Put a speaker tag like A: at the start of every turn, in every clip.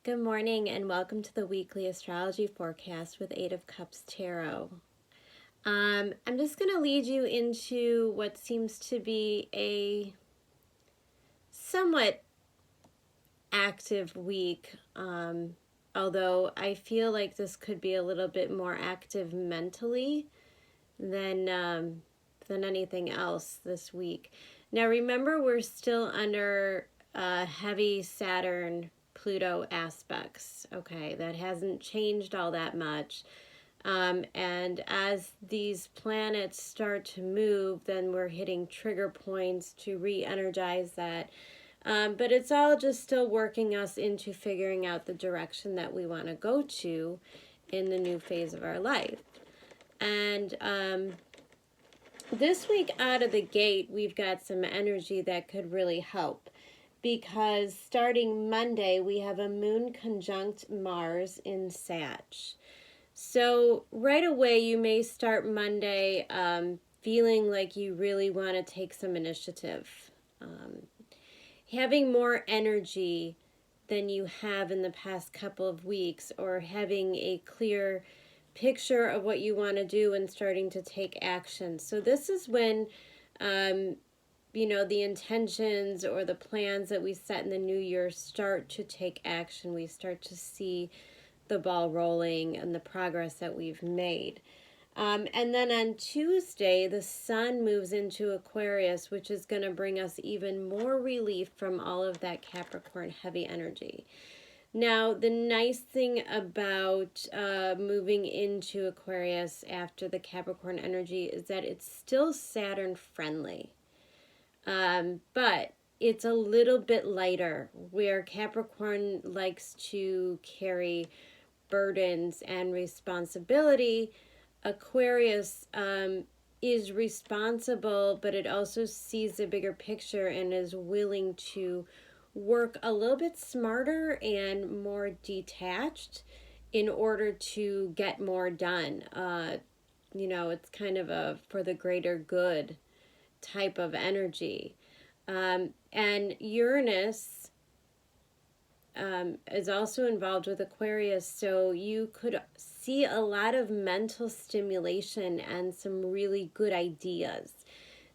A: Good morning and welcome to the weekly astrology forecast with Eight of Cups Tarot. I'm just going to lead you into what seems to be a somewhat active week, although I feel like this could be a little bit more active mentally than anything else this week. Now remember, we're still under heavy Saturn Pluto aspects. Okay, that hasn't changed all that much. And as these planets start to move, then we're hitting trigger points to re-energize that. But it's all just still working us into figuring out the direction that we want to go to in the new phase of our life. And this week out of the gate, we've got some energy that could really help. Because starting Monday, we have a moon conjunct Mars in Sag. So right away, you may start Monday feeling like you really want to take some initiative. Having more energy than you have in the past couple of weeks, or having a clear picture of what you want to do and starting to take action. So this is when the intentions or the plans that we set in the new year start to take action. We start to see the ball rolling and the progress that we've made. And then on Tuesday, the sun moves into Aquarius, which is going to bring us even more relief from all of that Capricorn heavy energy. Now, the nice thing about moving into Aquarius after the Capricorn energy is that it's still Saturn friendly. But it's a little bit lighter, where Capricorn likes to carry burdens and responsibility. Aquarius is responsible, but it also sees the bigger picture and is willing to work a little bit smarter and more detached in order to get more done. It's kind of a for the greater good type of energy. And Uranus is also involved with Aquarius, so you could see a lot of mental stimulation and some really good ideas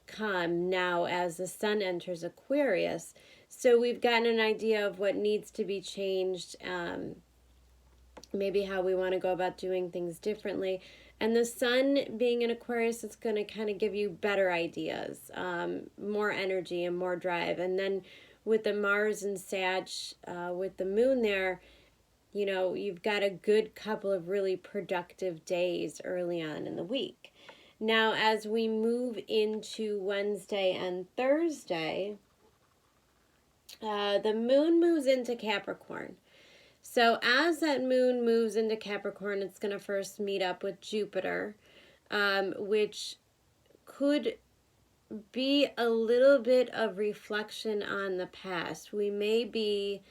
A: come now as the sun enters Aquarius. So we've gotten an idea of what needs to be changed, maybe how we want to go about doing things differently. And the sun being in Aquarius is going to kind of give you better ideas, more energy and more drive. And then with the Mars and Sag, with the moon there, you've got a good couple of really productive days early on in the week. Now, as we move into Wednesday and Thursday, the moon moves into Capricorn. So as that moon moves into Capricorn, it's going to first meet up with Jupiter, which could be a little bit of reflection on the past. We may be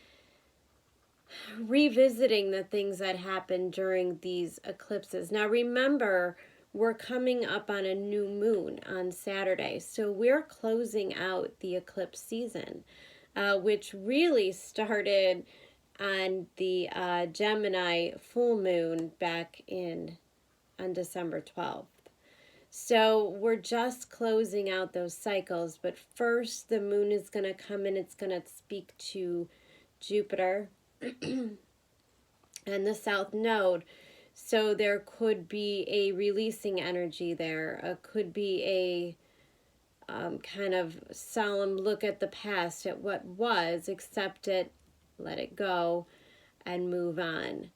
A: revisiting the things that happened during these eclipses. Now remember, we're coming up on a new moon on Saturday, so we're closing out the eclipse season, which really started on the Gemini full moon back on December 12th. So we're just closing out those cycles, but first the moon is going to come in, it's going to speak to Jupiter and the South Node. So there could be a releasing energy there, could be a kind of solemn look at the past, at what was, accept it, let it go, and move on.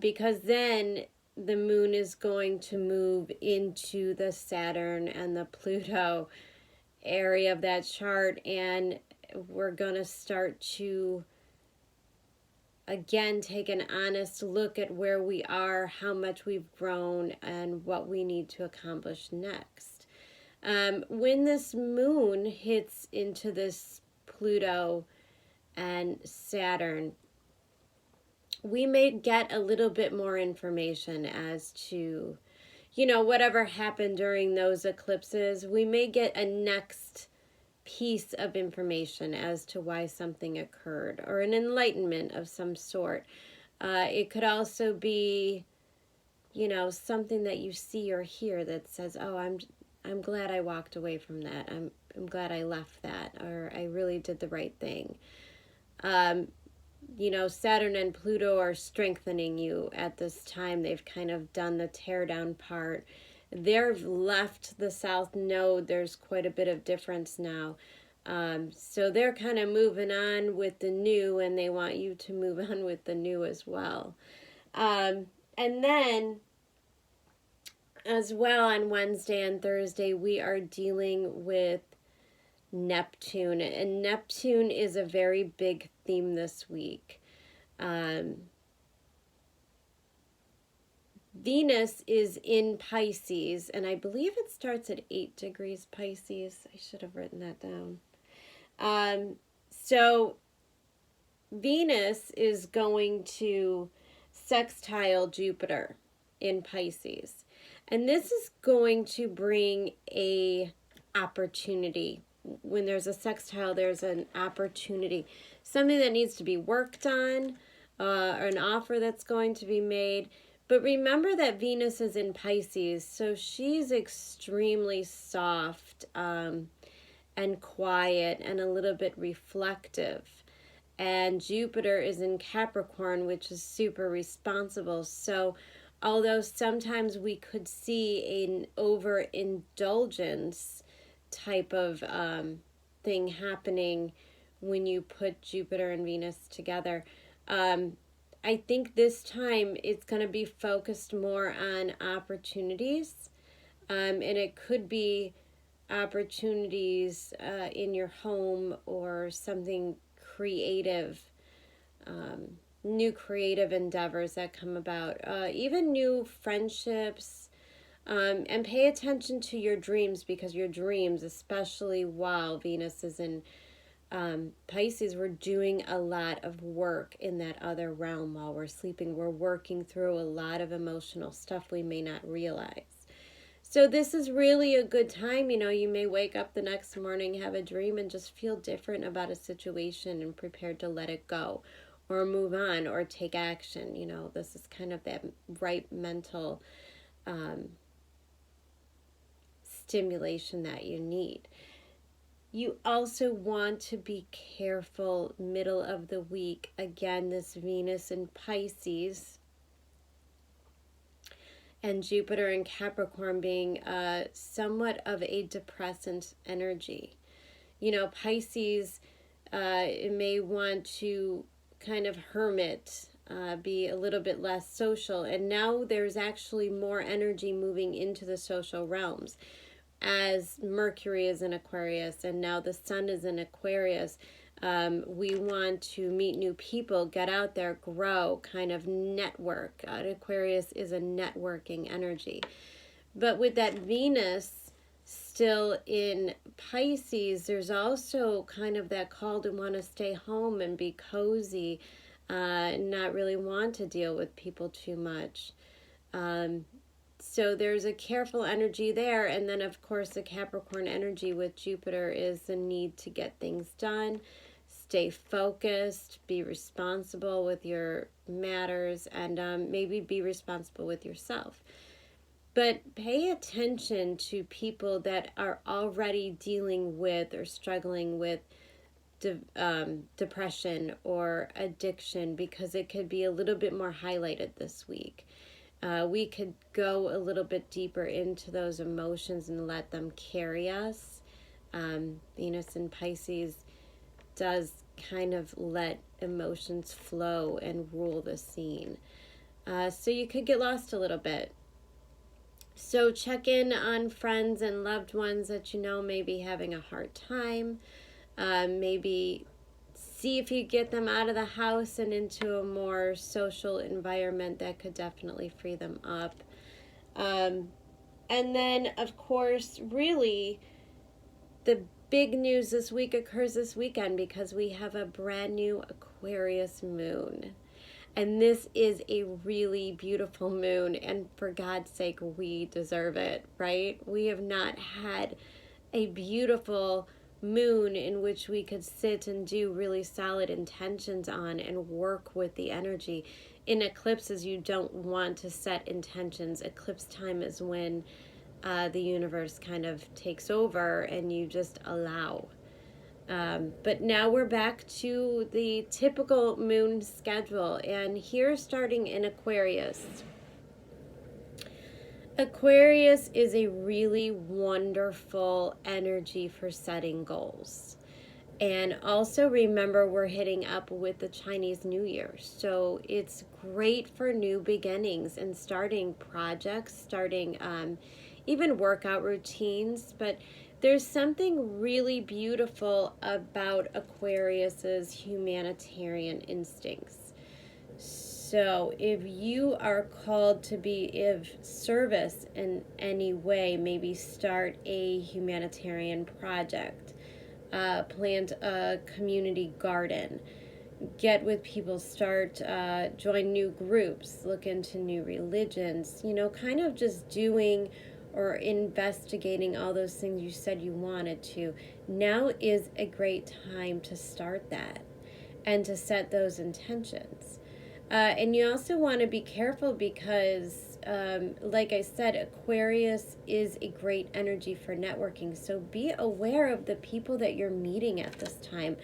A: Because then the moon is going to move into the Saturn and the Pluto area of that chart, and we're going to start to again take an honest look at where we are, how much we've grown, and what we need to accomplish next. When this moon hits into this Pluto and Saturn, we may get a little bit more information as to, whatever happened during those eclipses. We may get a next piece of information as to why something occurred, or an enlightenment of some sort. It could also be, something that you see or hear that says, "Oh, I'm glad I walked away from that. I'm glad I left that, or I really did the right thing." Saturn and Pluto are strengthening you at this time. They've kind of done the tear down part. They've left the South Node. There's quite a bit of difference now. So they're kind of moving on with the new, and they want you to move on with the new as well. And then, as well, on Wednesday and Thursday, we are dealing with Neptune. And Neptune is a very big theme this week. Venus is in Pisces, and I believe it starts at 8 degrees Pisces. I should have written that down. So Venus is going to sextile Jupiter in Pisces. And this is going to bring a opportunity. When there's a sextile, there's an opportunity. Something that needs to be worked on, or an offer that's going to be made. But remember that Venus is in Pisces, so she's extremely soft and quiet and a little bit reflective. And Jupiter is in Capricorn, which is super responsible. So although sometimes we could see an overindulgence type of thing happening when you put Jupiter and Venus together, I think this time it's going to be focused more on opportunities, and it could be opportunities in your home, or something creative, new creative endeavors that come about, even new friendships, and pay attention to your dreams, because your dreams, especially while Venus is in Pisces, we're doing a lot of work in that other realm while we're sleeping. We're working through a lot of emotional stuff we may not realize. So this is really a good time. You may wake up the next morning, have a dream, and just feel different about a situation and prepared to let it go or move on or take action. This is kind of that right mental stimulation that you need. You also want to be careful middle of the week. Again, this Venus in Pisces and Jupiter in Capricorn being somewhat of a depressant energy. Pisces, it may want to kind of hermit, be a little bit less social. And now there's actually more energy moving into the social realms, as Mercury is in Aquarius and now the Sun is in Aquarius. We want to meet new people, get out there, grow, kind of network. Aquarius is a networking energy. But with that Venus still in Pisces, there's also kind of that call to want to stay home and be cozy, not really want to deal with people too much. So there's a careful energy there. And then, of course, the Capricorn energy with Jupiter is the need to get things done, stay focused, be responsible with your matters, and maybe be responsible with yourself. But pay attention to people that are already dealing with or struggling with depression or addiction, because it could be a little bit more highlighted this week. We could go a little bit deeper into those emotions and let them carry us. Venus in Pisces does kind of let emotions flow and rule the scene. So you could get lost a little bit. So check in on friends and loved ones that may be having a hard time. Maybe see if you get them out of the house and into a more social environment that could definitely free them up. And then, of course, really, the big news this week occurs this weekend, because we have a brand new Aquarius moon. And this is a really beautiful moon, and for God's sake, we deserve it, right? We have not had a beautiful moon in which we could sit and do really solid intentions on and work with the energy. In eclipses, you don't want to set intentions. Eclipse time is when the universe kind of takes over and you just allow. But now we're back to the typical moon schedule, and here starting in Aquarius. Aquarius is a really wonderful energy for setting goals. And also remember, we're hitting up with the Chinese New Year. So it's great for new beginnings and starting projects, starting even workout routines. But there's something really beautiful about Aquarius's humanitarian instincts. So if you are called to be of service in any way, maybe start a humanitarian project, plant a community garden, get with people, join new groups, look into new religions, kind of just doing or investigating all those things you said you wanted to. Now is a great time to start that and to set those intentions. And you also want to be careful because, like I said, Aquarius is a great energy for networking. So be aware of the people that you're meeting at this time.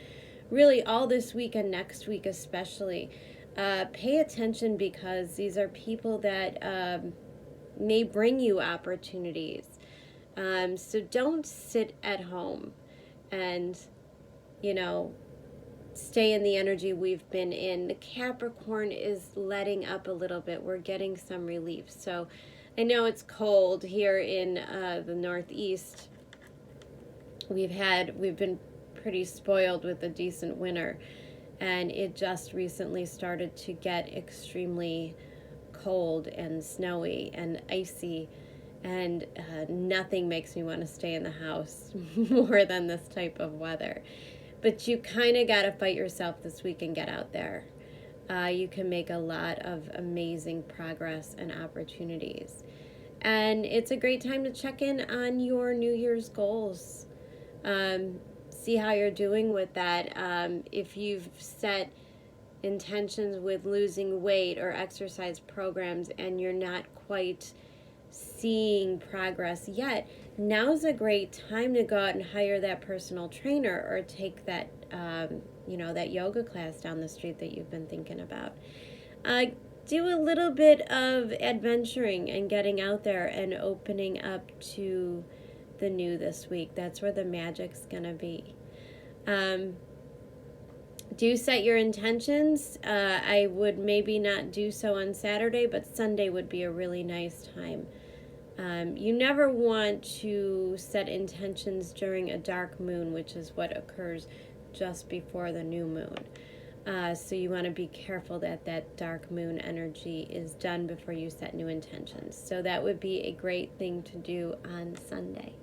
A: Really, all this week and next week especially. Pay attention because these are people that may bring you opportunities. So don't sit at home and, stay in the energy we've been in. The Capricorn is letting up a little bit. We're getting some relief. So I know it's cold here in the Northeast. We've been pretty spoiled with a decent winter, and it just recently started to get extremely cold and snowy and icy, and nothing makes me want to stay in the house more than this type of weather. But you kind of got to fight yourself this week and get out there. You can make a lot of amazing progress and opportunities. And it's a great time to check in on your New Year's goals. See how you're doing with that. If you've set intentions with losing weight or exercise programs and you're not quite seeing progress yet, now's a great time to go out and hire that personal trainer or take that that yoga class down the street that you've been thinking about. Do a little bit of adventuring and getting out there and opening up to the new this week. That's where the magic's gonna be. Do set your intentions. I would maybe not do so on Saturday, but Sunday would be a really nice time. You never want to set intentions during a dark moon, which is what occurs just before the new moon. So you want to be careful that that dark moon energy is done before you set new intentions. So that would be a great thing to do on Sunday.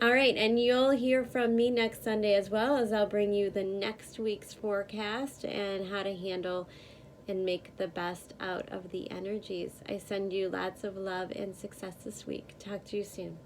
A: All right, and you'll hear from me next Sunday as well, as I'll bring you the next week's forecast and how to handle and make the best out of the energies. I send you lots of love and success this week. Talk to you soon.